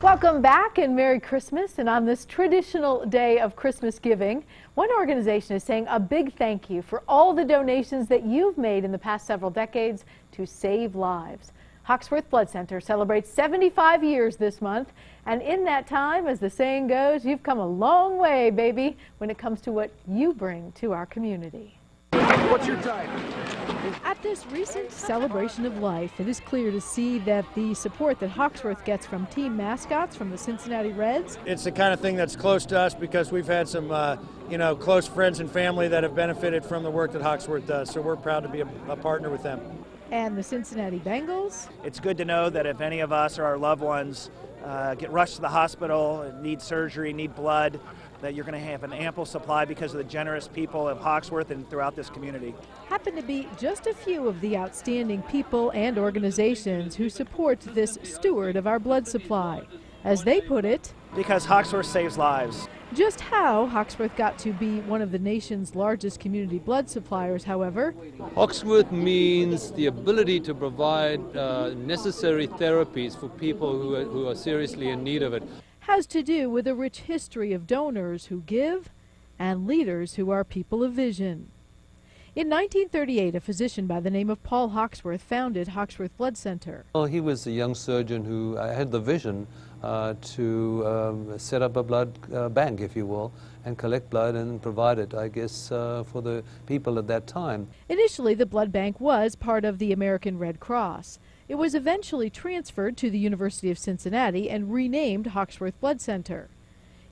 Welcome back and Merry Christmas. And on this traditional day of Christmas giving, one organization is saying a big thank you for all the donations that you've made in the past several decades to save lives. Hoxworth Blood Center celebrates 75 years this month, and in that time, as the saying goes, you've come a long way, baby, when it comes to what you bring to our community. What's your type? At this recent celebration of life, it is clear to see that the support that Hoxworth gets from team mascots from the Cincinnati Reds. It's the kind of thing that's close to us because we've had some, close friends and family that have benefited from the work that Hoxworth does. So we're proud to be a partner with them. And the Cincinnati Bengals. It's good to know that if any of us or our loved ones get rushed to the hospital, need surgery, need blood, that you're going to have an ample supply because of the generous people of Hoxworth and throughout this community. Happen to be just a few of the outstanding people and organizations who support this steward of our blood supply. As they put it, because Hoxworth saves lives. Just how Hoxworth got to be one of the nation's largest community blood suppliers, however. Hoxworth means the ability to provide necessary therapies for people who are seriously in need of it. Has to do with a rich history of donors who give and leaders who are people of vision. In 1938, a physician by the name of Paul Hoxworth founded Hoxworth Blood Center. Well, he was a young surgeon who had the vision to set up a blood bank, if you will, and collect blood and provide it, I guess, for the people at that time. Initially, the blood bank was part of the American Red Cross. It was eventually transferred to the University of Cincinnati and renamed Hoxworth Blood Center.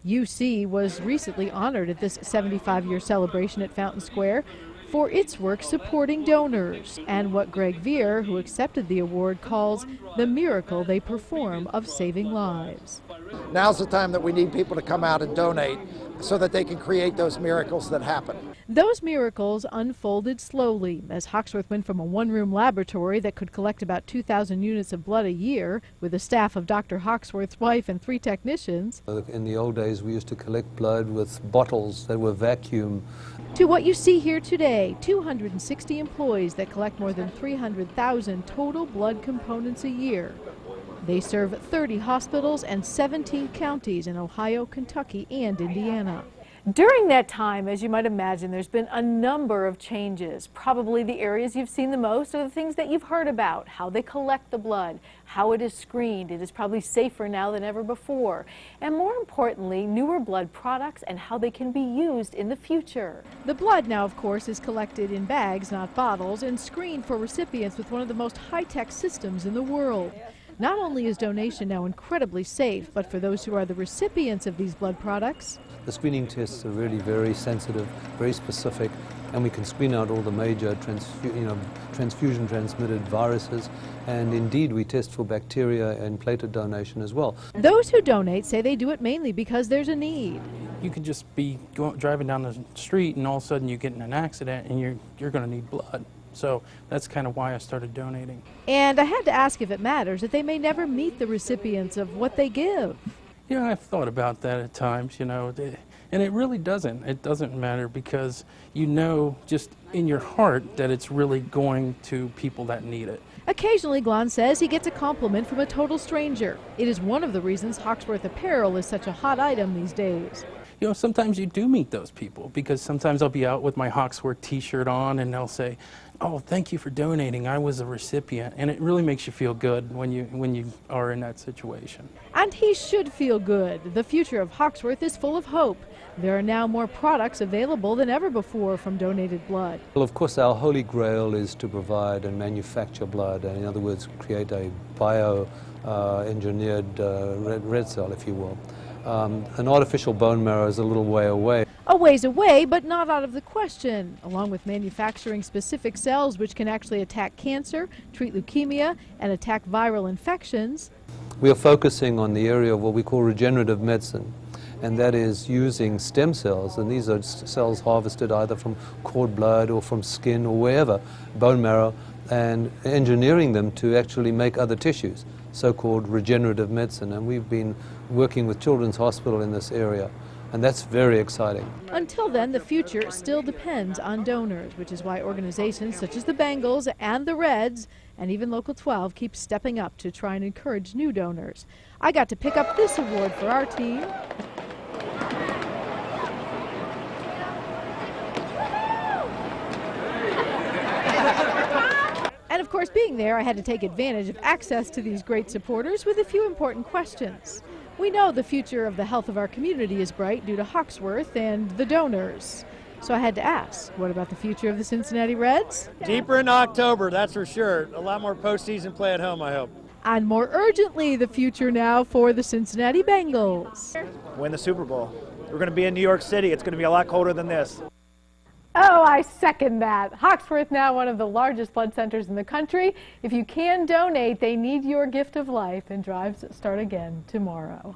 UC was recently honored at this 75-year celebration at Fountain Square for its work supporting donors and what Greg Veer, who accepted the award, calls the miracle they perform of saving lives. Now's the time that we need people to come out and donate so that they can create those miracles that happen. Those miracles unfolded slowly as Hoxworth went from a one-room laboratory that could collect about 2,000 units of blood a year with a staff of Dr. Hoxworth's wife and 3 technicians. In the old days, we used to collect blood with bottles that were vacuum. To what you see here today, 260 employees that collect more than 300,000 total blood components a year. They serve 30 hospitals and 17 counties in Ohio, Kentucky, and Indiana. During that time, as you might imagine, there's been a number of changes. Probably the areas you've seen the most are the things that you've heard about, how they collect the blood, how it is screened. It is probably safer now than ever before. And more importantly, newer blood products and how they can be used in the future. The blood now, of course, is collected in bags, not bottles, and screened for recipients with one of the most high-tech systems in the world. Not only is donation now incredibly safe, but for those who are the recipients of these blood products, the screening tests are really very sensitive, very specific, and we can screen out all the major transfusion-transmitted viruses, and indeed we test for bacteria and platelet donation as well. Those who donate say they do it mainly because there's a need. You could just be driving down the street and all of a sudden you get in an accident and you're going to need blood. So that's kind of why I started donating. And I had to ask if it matters that they may never meet the recipients of what they give. Yeah, I've thought about that at times, and it really doesn't. It doesn't matter because you know just in your heart that it's really going to people that need it. Occasionally, Glon says he gets a compliment from a total stranger. It is one of the reasons Hoxworth apparel is such a hot item these days. You know, sometimes you do meet those people because sometimes I'll be out with my Hoxworth t-shirt on and they'll say, "Oh, thank you for donating. I was a recipient." And it really makes you feel good when you are in that situation. And he should feel good. The future of Hoxworth is full of hope. There are now more products available than ever before from donated blood. Well, of course, our holy grail is to provide and manufacture blood, and in other words, create a bio-engineered red cell, if you will. An artificial bone marrow is a little way away. A ways away, but not out of the question, along with manufacturing specific cells which can actually attack cancer, treat leukemia, and attack viral infections. We are focusing on the area of what we call regenerative medicine, and that is using stem cells, and these are cells harvested either from cord blood or from skin or wherever, bone marrow, and engineering them to actually make other tissues, so-called regenerative medicine. And we've been working with Children's Hospital in this area And that's very exciting. Until then, the future still depends on donors, which is why organizations such as the Bengals and the Reds and even Local 12 keep stepping up to try and encourage new donors. I got to pick up this award for our team. And of course, being there, I had to take advantage of access to these great supporters with a few important questions. We know the future of the health of our community is bright due to Hoxworth and the donors. So I had to ask, what about the future of the Cincinnati Reds? Deeper in October, that's for sure. A lot more postseason play at home, I hope. And more urgently, the future now for the Cincinnati Bengals. Win the Super Bowl. We're going to be in New York City. It's going to be a lot colder than this. Oh, I second that. Hoxworth, now one of the largest blood centers in the country. If you can donate, they need your gift of life, and drives start again tomorrow.